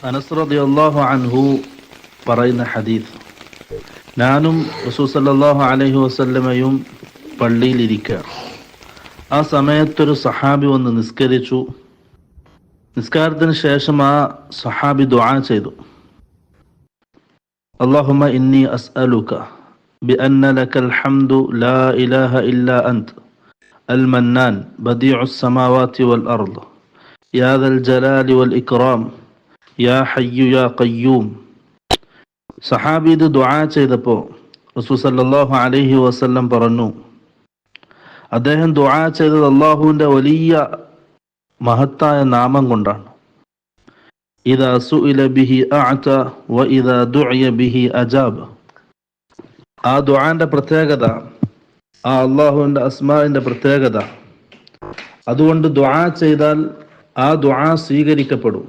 അനസ് റളിയല്ലാഹു അൻഹു പറയുന്ന ഹദീസ്, ഞാനും റസൂൽ സല്ലല്ലാഹു അലൈഹി വസല്ലമയും പള്ളിയിലിരിക്കുക. ആ സമയത്തൊരു സഹാബി വന്ന് നിസ്കരിച്ചു. നിസ്കാരത്തിന് ശേഷം ആ സഹാബി ദുആ ചെയ്തു, അല്ലാഹുമ്മ ഇന്നി അസ്അലുക ബിഅന്ന ലക്കൽ ഹംദു ലാ ഇലാഹ ഇല്ലാ അൻത അൽ മന്നാൻ ബദീഉസ് സമാവാതി വൽ അർദ് യാ ദൽ ജലാലി വൽ ഇക്റാം യാ ഹയ്യു യാ ഖയ്യൂം. സഹാബി ഇത് ദുആ ചെയ്തപ്പോൾ റസൂൽ സല്ലല്ലാഹു അലൈഹി വസല്ലം പറഞ്ഞു, അദ്ദേഹം ദുആ ചെയ്തത് അള്ളാഹുവിൻ്റെ വലിയ മഹത്തായ നാമം കൊണ്ടാണ്. ഇദാ സുഇല ബിഹി അഅത വ ഇദാ ദുഇയ ബിഹി അജാബ. ആ ദുആന്റെ പ്രത്യേകത, ആ അള്ളാഹുവിൻ്റെ അസ്മാഇൻ്റെ പ്രത്യേകത, അതുകൊണ്ട് ദുആ ചെയ്താൽ ആ ദുആ സ്വീകരിക്കപ്പെടും.